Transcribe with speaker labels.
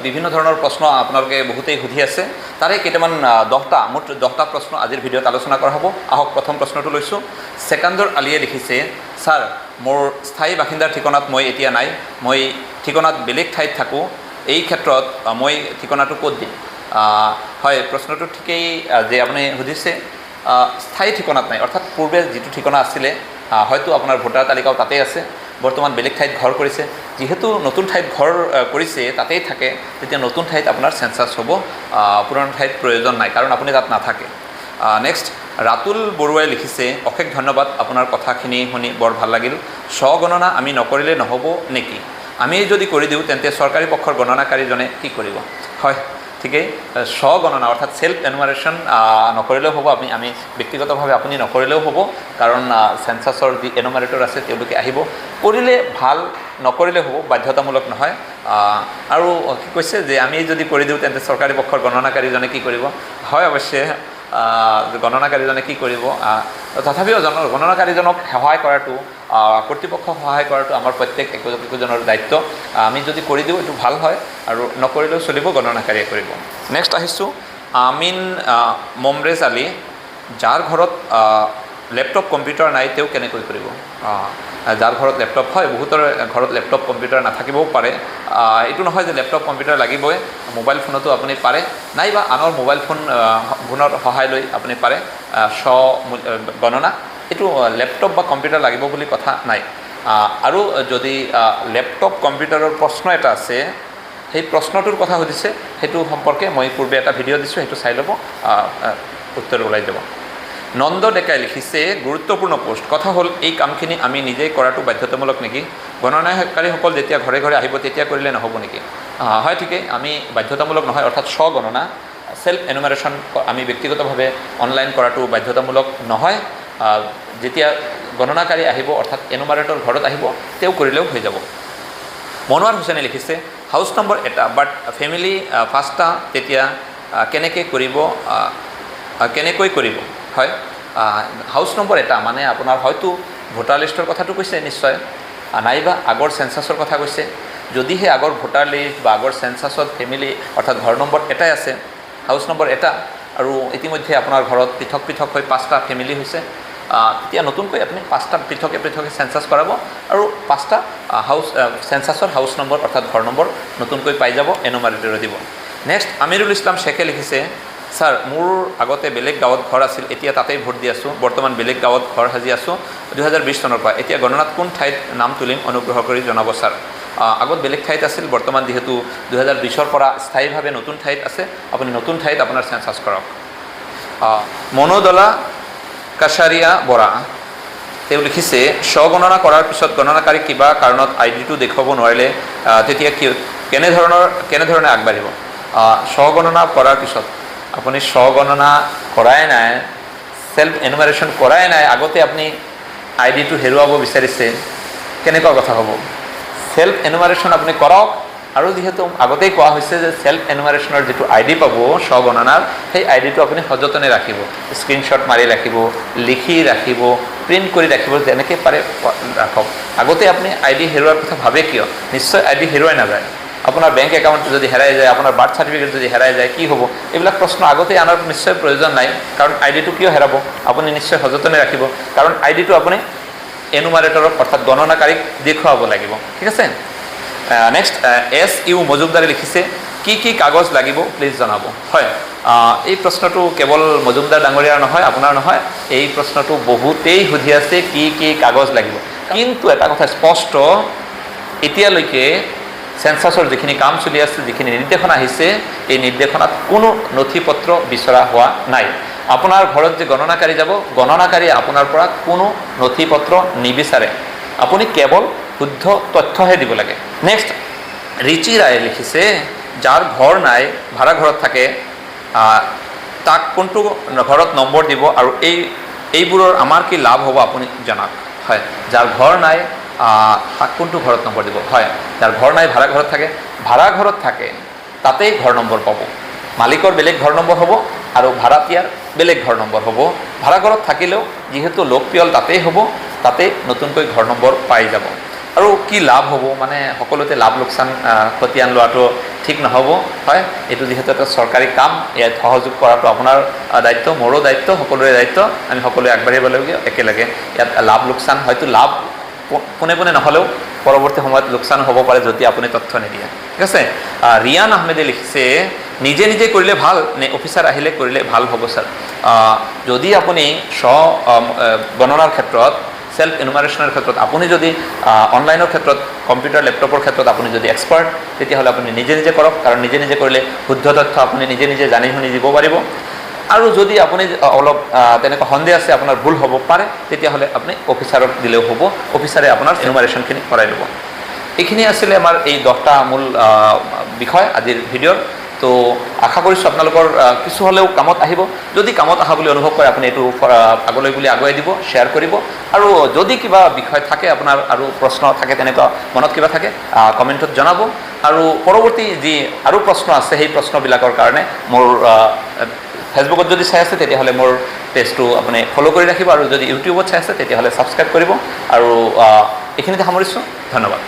Speaker 1: বিভিন্ন ধৰণৰ প্ৰশ্ন আপোনালোকে বহুতেই সুধি আছে তাৰে কেইটামান মুঠ 10টা প্ৰশ্ন আজিৰ ভিডিঅ'ত আলোচনা কৰা হ'ব। আহক প্ৰথম প্ৰশ্নটো লৈছোঁ। সেকান্দৰ আলীয়ে লিখিছে, ছাৰ মোৰ স্থায়ী বাসিন্দাৰ ঠিকনাত মই এতিয়া নাই, মই ঠিকনাত বেলেগ ঠাইত থাকোঁ, এই ক্ষেত্ৰত মই ঠিকনাটো ক'ত দিম? হয়, প্ৰশ্নটো ঠিকেই যে আপুনি সুধিছে। স্থায়ী ঠিকনাত নাই অৰ্থাৎ পূৰ্বে যিটো ঠিকনা আছিলে হয়তো আপোনাৰ ভোটাৰ তালিকাও তাতেই আছে, বৰ্তমান বেলেগ ঠাইত ঘৰ কৰিছে, যিহেতু নতুন ঠাইত ঘৰ কৰিছে তাতেই থাকে, তেতিয়া নতুন ঠাইত আপোনাৰ চেঞ্চাছ হ'ব, পুৰণা ঠাইত প্ৰয়োজন নাই কাৰণ আপুনি তাত নাথাকে। নেক্সট ৰাতুল বৰুৱাই লিখিছে, অশেষ ধন্যবাদ, আপোনাৰ কথাখিনি শুনি বৰ ভাল লাগিল। স্বগণনা আমি নকৰিলে নহ'ব নেকি? আমি যদি কৰি দিওঁ তেন্তে চৰকাৰী পক্ষৰ গণনাকাৰীজনে কি কৰিব? হয় ঠিকেই, স্বগণনা অৰ্থাৎ সেল্ফ এনুমাৰেশ্যন নকৰিলেও হ'ব, আমি ব্যক্তিগতভাৱে আপুনি নকৰিলেও হ'ব, কাৰণ চেঞ্চাছৰ যি এনুমাৰেটৰ আছে তেওঁলোকে আহিব, কৰিলে ভাল, নকৰিলে হ'ব, বাধ্যতামূলক নহয়। আৰু কি কৈছে যে আমি যদি কৰি দিওঁ তেন্তে চৰকাৰী পক্ষৰ গণনাকাৰীজনে কি কৰিব? হয় অৱশ্যে গণনাকাৰীজনে কি কৰিব, তথাপিও গণনাকাৰীজনক সহায় কৰাটো, কৰ্তৃপক্ষক সহায় কৰাটো আমাৰ প্ৰত্যেক একোজনৰ দায়িত্ব। আমি যদি কৰি দিওঁ এইটো ভাল হয়, আৰু নকৰিলেও চলিব, গণনাকাৰীয়ে কৰিব। নেক্সট আহিছোঁ আমিন মমৰেজ আলী, যাৰ ঘৰত লেপটপ কম্পিউটাৰ নাই তেওঁ কেনেকৈ কৰিব? যাৰ ঘৰত লেপটপ, হয় বহুতৰ ঘৰত লেপটপ কম্পিউটাৰ নাথাকিবও পাৰে, এইটো নহয় যে লেপটপ কম্পিউটাৰ লাগিবই, মোবাইল ফোনতো আপুনি পাৰে, নাইবা আনৰ মোবাইল ফোনৰ সহায় লৈ আপুনি পাৰে গণনা। এইটো লেপটপ বা কম্পিউটাৰ লাগিব বুলি কথা নাই। আৰু যদি লেপটপ কম্পিউটাৰৰ প্ৰশ্ন এটা আছে, সেই প্ৰশ্নটোৰ কথা সুধিছে, সেইটো সম্পৰ্কে মই পূৰ্বে এটা ভিডিঅ' দিছোঁ, সেইটো চাই ল'ব, উত্তৰ ওলাই যাব। নন্দ ডেকাই লিখিছে, গুৰুত্বপূৰ্ণ পোষ্ট, কথা হ'ল এই কামখিনি আমি নিজেই কৰাটো বাধ্যতামূলক নেকি? গণনাকাৰীসকল যেতিয়া ঘৰে ঘৰে আহিব তেতিয়া কৰিলে নহ'ব নেকি? হয় ঠিকেই, আমি বাধ্যতামূলক নহয়, অৰ্থাৎ স্বগণনা সেল্ফ এনুমাৰেশ্যন আমি ব্যক্তিগতভাৱে অনলাইন কৰাটো বাধ্যতামূলক নহয়। যেতিয়া গণনাকাৰী আহিব অৰ্থাৎ এনুমাৰেটৰ ঘৰত আহিব তেওঁ কৰিলেও হৈ যাব। মনোৱাৰ হুছেইনে লিখিছে, হাউচ নম্বৰ এটা বাট ফেমিলি 5টা, তেতিয়া কেনেকৈ কৰিব? হয়, হাউচ নম্বৰ এটা মানে আপোনাৰ হয়তো ভোটাৰ লিষ্টৰ কথাটো কৈছে নিশ্চয়, নাইবা আগৰ চেঞ্চাছৰ কথা কৈছে। যদিহে আগৰ ভোটাৰ লিষ্ট বা আগৰ চেঞ্চাছত ফেমিলি অৰ্থাৎ ঘৰ নম্বৰ এটাই আছে, হাউচ নম্বৰ এটা, আৰু ইতিমধ্যে আপোনাৰ ঘৰত পৃথক হৈ 5টা ফেমিলি হৈছে, তেতিয়া নতুনকৈ আপুনি 5টা পৃথকে চেঞ্চাছ কৰাব, আৰু 5টা চেঞ্চাছৰ হাউচ নম্বৰ অৰ্থাৎ ঘৰ নম্বৰ নতুনকৈ পাই যাব, এনুমাৰেটৰে দিব। নেক্সট আমিৰুল ইছলাম শেখে লিখিছে, ছাৰ মোৰ আগতে বেলেগ গাঁৱত ঘৰ আছিল, এতিয়া তাতেই ভোট দি আছোঁ, বৰ্তমান বেলেগ গাঁৱত ঘৰ সাজি আছোঁ 2020 চনৰ পৰা, এতিয়া গণনাত কোন ঠাইত নাম তুলিম অনুগ্ৰহ কৰি জনাব ছাৰ। আগত বেলেগ ঠাইত আছিল, বৰ্তমান যিহেতু 2020ৰ পৰা স্থায়ীভাৱে নতুন ঠাইত আছে, আপুনি নতুন ঠাইত আপোনাৰ চেঞ্চাছ কৰক। মনোদলা কাছাৰীয়া বৰা তেওঁ লিখিছে, স্বগণনা কৰাৰ পিছত গণনাকাৰীক কিবা কাৰণত আইডিটো দেখুৱাব নোৱাৰিলে তেতিয়া কেনেধৰণে আগবাঢ়িব? স্বগণনা কৰাৰ পিছত আপুনি স্বগণনা কৰাই নাই, সেল্ফ এনুমাৰেশ্যন কৰাই নাই, আগতে আপুনি আইডিটো হেৰুৱাব বিচাৰিছে, কেনেকুৱা কথা হ'ব? সেল্ফ এনুমাৰেশ্যন আপুনি কৰক, আৰু যিহেতু আগতেই কোৱা হৈছে যে সেল্ফ এনুমাৰেশ্যনৰ যিটো আইডি পাব স্বগণনাৰ, সেই আইডিটো আপুনি সযতনে ৰাখিব, স্ক্ৰীনশ্বট মাৰি ৰাখিব, লিখি ৰাখিব, প্ৰিণ্ট কৰি ৰাখিব, যেনেকৈ পাৰে ৰাখক। আগতে আপুনি আইডি হেৰুৱাৰ কথা ভাবে কিয়? নিশ্চয় আইডি হেৰুৱাই নাযায়। আপোনাৰ বেংক একাউণ্ট যদি হেৰাই যায়, আপোনাৰ বাৰ্থ চাৰ্টিফিকেট যদি হেৰাই যায় কি হ'ব? এইবিলাক প্ৰশ্ন আগতে আনাৰ নিশ্চয় প্ৰয়োজন নাই, কাৰণ আইডিটো কিয় হেৰাব? আপুনি নিশ্চয় সযতনে ৰাখিব, কাৰণ আইডিটো আপুনি এনুমাৰেটৰক অৰ্থাৎ গণনাকাৰীক দেখুৱাব লাগিব। ঠিক আছে। নেক্সট SU মজুমদাৰে লিখিছে, কি কাগজ লাগিব প্লিজ জনাব। হয়, এই প্ৰশ্নটো কেৱল মজুমদাৰ ডাঙৰীয়াৰ নহয়, আপোনাৰ নহয়, এই প্ৰশ্নটো বহুতেই সুধি আছে কি কাগজ লাগিব। কিন্তু এটা কথা স্পষ্ট, এতিয়ালৈকে চেঞ্চাছৰ যিখিনি কাম চলি আছে, যিখিনি নিৰ্দেশনা আহিছে, এই নিৰ্দেশনাত কোনো নথি পত্ৰ বিচৰা হোৱা নাই। আপোনাৰ ঘৰত যে গণনাকাৰী যাব, গণনাকাৰীয়ে আপোনাৰ পৰা কোনো নথি পত্ৰ নিবিচাৰে, আপুনি কেৱল শুদ্ধ তথ্যহে দিব লাগে। নেক্সট ৰিচি ৰায়ে লিখিছে, যাৰ ঘৰ নাই, ভাড়া ঘৰত থাকে, তাক কোনটো ঘৰত নম্বৰ দিব, আৰু এইবোৰৰ আমাৰ কি লাভ হ'ব আপুনি জনাওক। হয়, যাৰ ঘৰ নাই তাক কোনটো ঘৰত নম্বৰ দিব? হয়, যাৰ ঘৰ নাই, ভাড়া ঘৰত থাকে তাতেই ঘৰ নম্বৰ পাব। মালিকৰ বেলেগ ঘৰ নম্বৰ হ'ব, আৰু ভাড়াতীয়াৰ বেলেগ ঘৰ নম্বৰ হ'ব। ভাড়া ঘৰত থাকিলেও যিহেতু লোকপিয়ল তাতেই হ'ব, তাতে নতুনকৈ ঘৰ নম্বৰ পাই যাব। আৰু কি লাভ হ'ব মানে সকলোতে লাভ লোকচান খতিয়ান লোৱাটো ঠিক নহ'ব হয় এইটো যিহেতু এটা চৰকাৰী কাম ইয়াত সহযোগ কৰাটো আপোনাৰ দায়িত্ব মোৰো দায়িত্ব সকলোৰে দায়িত্ব আমি সকলোৱে আগবাঢ়িব লাগিব একেলগে ইয়াত লাভ লোকচান হয়তো লাভ পোনে পোনে নহ'লেও পৰৱৰ্তী সময়ত লোকচান হ'ব পাৰে যদি আপুনি তথ্য নিদিয়ে ঠিক আছে ৰিয়ান আহমেদে লিখিছে নিজে নিজে কৰিলে ভাল নে অফিচাৰ আহিলে কৰিলে ভাল হ'ব ছাৰ যদি আপুনি গণনাৰ ক্ষেত্ৰত সেলফ এনুমাৰেশ্যনৰ ক্ষেত্ৰত আপুনি যদি অনলাইনৰ ক্ষেত্ৰত কম্পিউটাৰ লেপটপৰ ক্ষেত্ৰত আপুনি যদি এক্সপাৰ্ট তেতিয়াহ'লে আপুনি নিজে নিজে কৰক কাৰণ নিজে নিজে কৰিলে শুদ্ধ তথ্য আপুনি নিজে নিজে জানি শুনি দিব পাৰিব আৰু যদি আপুনি অলপ তেনেকুৱা সন্দেহ আছে আপোনাৰ ভুল হ'ব পাৰে তেতিয়াহ'লে আপুনি অফিচাৰক দিলেও হ'ব অফিচাৰে আপোনাৰ এনুমাৰেশ্যনখিনি কৰাই ল'ব এইখিনি আছিলে আমাৰ এই 10টা মূল বিষয় আজিৰ ভিডিঅ'ৰ তো আশা কৰিছোঁ আপোনালোকৰ কিছু হ'লেও কামত আহিব যদি কামত অহা বুলি অনুভৱ কৰে আপুনি এইটো আগলৈ বুলি আগুৱাই দিব শ্বেয়াৰ কৰিব আৰু যদি কিবা বিষয় থাকে আপোনাৰ আৰু প্ৰশ্ন থাকে তেনেকুৱা মনত কিবা থাকে কমেণ্টত জনাব আৰু পৰৱৰ্তী যি আৰু প্ৰশ্ন আছে সেই প্ৰশ্নবিলাকৰ কাৰণে মোৰ ফেচবুকত যদি চাই আছে তেতিয়াহ'লে মোৰ পেজটো আপুনি ফ'ল' কৰি ৰাখিব আৰু যদি ইউটিউবত চাই আছে তেতিয়াহ'লে ছাবস্ক্ৰাইব কৰিব আৰু এইখিনিতে সামৰিছোঁ ধন্যবাদ